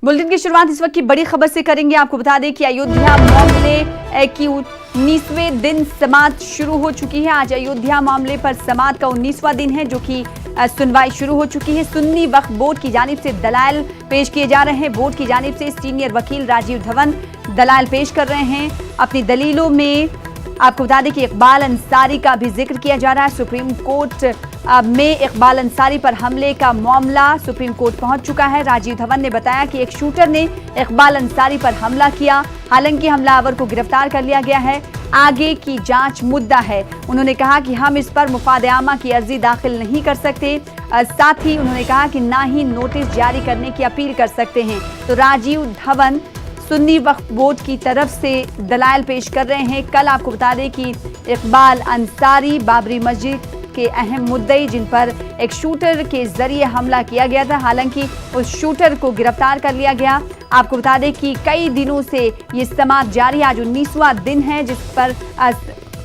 Bulletin की शुरुआत इस वक्त की बड़ी खबर से करेंगे। आपको बता दें कि अयोध्या मामले की 19वें दिन समाअत शुरू हो चुकी है। आज अयोध्या मामले पर समाअत का 19वां दिन है, जो कि सुनवाई शुरू हो चुकी है। सुन्नी वक्फ बोर्ड की जानिब से दलाइल पेश किए जा रहे हैं। बोर्ड की जानिब से सीनियर वकील राजीव धवन दलाइल पेश कर रहे हैं। अपनी दलीलों में आपको बता दें कि इकबाल अंसारी का भी जिक्र किया जा रहा है। सुप्रीम कोर्ट में इकबाल अंसारी पर हमले का मामला सुप्रीम कोर्ट पहुंच चुका है। राजीव धवन ने बताया कि एक शूटर ने इकबाल अंसारी पर हमला किया, हालांकि हमलावर को गिरफ्तार कर लिया गया है। आगे की जांच मुद्दा है। उन्होंने कहा कि हम इस पर मुफाद आमा की अर्जी दाखिल नहीं कर सकते। साथ ही उन्होंने कहा कि ना ही नोटिस जारी करने की अपील कर सकते हैं। तो राजीव धवन सुन्नी वक्फ बोर्ड की तरफ से दलाइल पेश कर रहे हैं। कल आपको बता दें कि इकबाल अंसारी बाबरी मस्जिद के अहम मुद्दे, जिन पर एक शूटर के जरिए हमला किया गया था, हालांकि उस शूटर को गिरफ्तार कर लिया गया। आपको बता दें कि कई दिनों से ये समाअत जारी है। आज 19वां दिन है जिस पर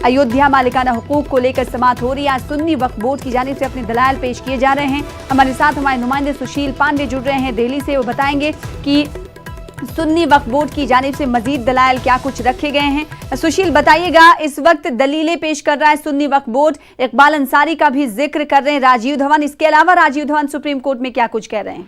अयोध्या मालिकाना हुकूक को लेकर समाअत हो रही है। आज सुन्नी वक्फ बोर्ड की जानिब से अपने दलाइल पेश किए जा रहे हैं। हमारे साथ हमारे नुमाइंदे सुशील पांडे जुड़ रहे हैं दिल्ली से। वो बताएंगे कि सुन्नी वक्फ बोर्ड की जानिब से मजीद दलाइल क्या कुछ रखे गए हैं। सुशील, बताइएगा, इस वक्त दलीलें पेश कर रहा है सुन्नी वक्फ बोर्ड, इकबाल अंसारी का भी जिक्र कर रहे हैं राजीव धवन। इसके अलावा राजीव धवन सुप्रीम कोर्ट में क्या कुछ कह रहे हैं?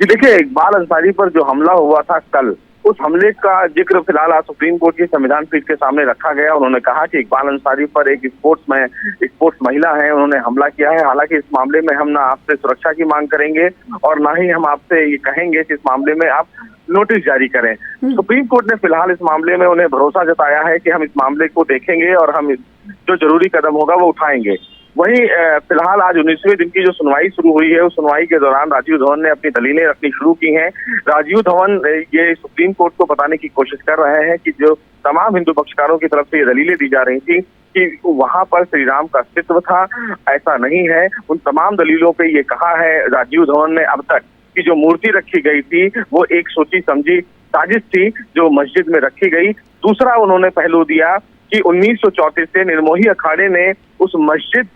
जी देखिए, इकबाल अंसारी पर जो हमला हुआ था कल, उस हमले का जिक्र फिलहाल आज सुप्रीम कोर्ट की संविधान पीठ के सामने रखा गया। उन्होंने कहा कि इकबाल अंसारी पर एक स्पोर्ट्स महिला है, उन्होंने हमला किया है। हालांकि इस मामले में हम ना आपसे सुरक्षा की मांग करेंगे और ना ही हम आपसे ये कहेंगे कि इस मामले में आप नोटिस जारी करें। सुप्रीम कोर्ट ने फिलहाल इस मामले में उन्हें भरोसा जताया है कि हम इस मामले को देखेंगे और हम जो जरूरी कदम होगा वो उठाएंगे। वहीं फिलहाल आज 19वें दिन की जो सुनवाई शुरू हुई है, उस सुनवाई के दौरान राजीव धवन ने अपनी दलीलें रखनी शुरू की हैं। राजीव धवन ये सुप्रीम कोर्ट को बताने की कोशिश कर रहे हैं कि जो तमाम हिंदू पक्षकारों की तरफ से ये दलीलें दी जा रही थी कि वहां पर श्री राम का अस्तित्व था, ऐसा नहीं है। उन तमाम दलीलों पे ये कहा है राजीव धवन ने अब तक कि जो मूर्ति रखी गई थी वो एक सोची समझी साजिश थी जो मस्जिद में रखी गई। दूसरा उन्होंने पहलू दिया कि 1934 से निर्मोही अखाड़े ने उस मस्जिद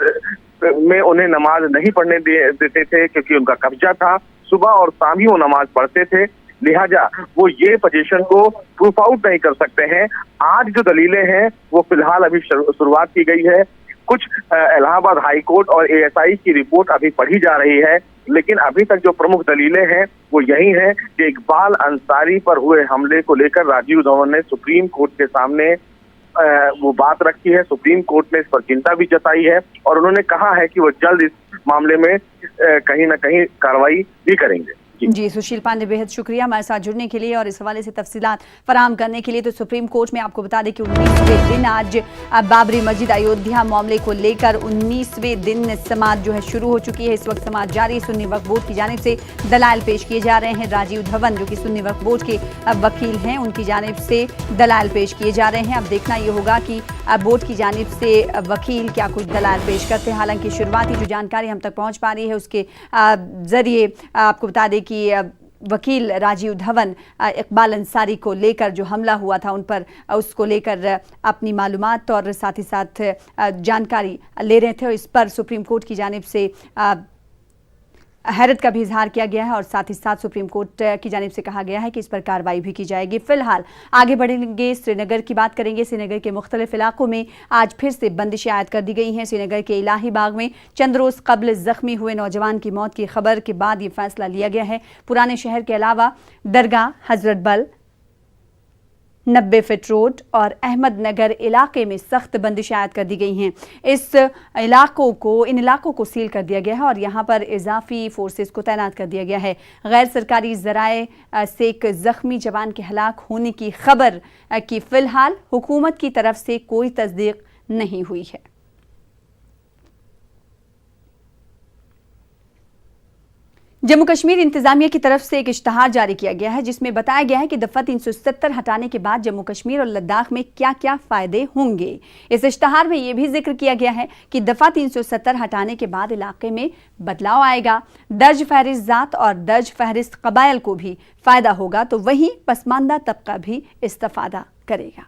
में उन्हें नमाज नहीं पढ़ने देते थे क्योंकि उनका कब्जा था। सुबह और शाम ही वो नमाज पढ़ते थे, लिहाजा वो ये पोजीशन को प्रूफ आउट नहीं कर सकते हैं। आज जो दलीलें हैं वो फिलहाल अभी शुरुआत की गई है। कुछ इलाहाबाद हाई कोर्ट और ASI की रिपोर्ट अभी पढ़ी जा रही है, लेकिन अभी तक जो प्रमुख दलीलें हैं वो यही है कि इकबाल अंसारी पर हुए हमले को लेकर राजीव धवन ने सुप्रीम कोर्ट के सामने वो बात रखी है। सुप्रीम कोर्ट ने इस पर चिंता भी जताई है और उन्होंने कहा है कि वो जल्द इस मामले में कहीं ना कहीं कार्रवाई भी करेंगे। जी सुशील पांडे, बेहद शुक्रिया हमारे साथ जुड़ने के लिए और इस हवाले से तफसीलात फराहम करने के लिए। तो सुप्रीम कोर्ट में आपको बता दें कि 19वें दिन आज बाबरी मस्जिद अयोध्या मामले को लेकर 19वें दिन समाअत जो है शुरू हो चुकी है। इस वक्त समाअत जारी। सुन्नी वक्फ बोर्ड की जानिब से दलाइल पेश किए जा रहे हैं। राजीव धवन जो कि सुन्नी वक्फ बोर्ड के वकील हैं, उनकी जानिब से दलाइल पेश किए जा रहे हैं। अब देखना ये होगा कि बोर्ड की जानिब से वकील क्या कुछ दलाइल पेश करते हैं। हालांकि शुरुआती जो जानकारी हम तक पहुँच पा रही है उसके जरिए आपको बता दें कि वकील राजीव धवन इकबाल अंसारी को लेकर जो हमला हुआ था उन पर उसको लेकर अपनी मालूमात और साथ ही साथ जानकारी ले रहे थे। और इस पर सुप्रीम कोर्ट की जानिब से हैरत का भी इजहार किया गया है और साथ ही साथ सुप्रीम कोर्ट की जानिब से कहा गया है कि इस पर कार्रवाई भी की जाएगी। फिलहाल आगे बढ़ेंगे, श्रीनगर की बात करेंगे। श्रीनगर के मुख्तलिफ इलाकों में आज फिर से बंदिशें आयद कर दी गई हैं। श्रीनगर के इलाही बाग में चंद रोज़ कबल जख्मी हुए नौजवान की मौत की खबर के बाद ये फैसला लिया गया है। पुराने शहर के अलावा दरगाह, हजरत बल, 90 फीट रोड और अहमद नगर इलाके में सख्त बंदिशें आयद कर दी गई हैं। इन इलाकों को सील कर दिया गया है और यहाँ पर इजाफी फोर्सेस को तैनात कर दिया गया है। गैर सरकारी ज़राए से एक ज़ख्मी जवान के हलाक होने की खबर की फ़िलहाल हुकूमत की तरफ से कोई तस्दीक नहीं हुई है। जम्मू कश्मीर इंतजामिया की तरफ से एक इश्तहार जारी किया गया है जिसमें बताया गया है कि दफ़ा 370 हटाने के बाद जम्मू कश्मीर और लद्दाख में क्या क्या फ़ायदे होंगे। इस इश्तहार में यह भी जिक्र किया गया है कि दफ़ा 370 हटाने के बाद इलाके में बदलाव आएगा, दर्ज फहरिस्त ज़ात और दर्ज फहरिस्त कबाइल को भी फ़ायदा होगा, तो वहीं पसमानदा तबका भी इस्तेफ़ादा करेगा।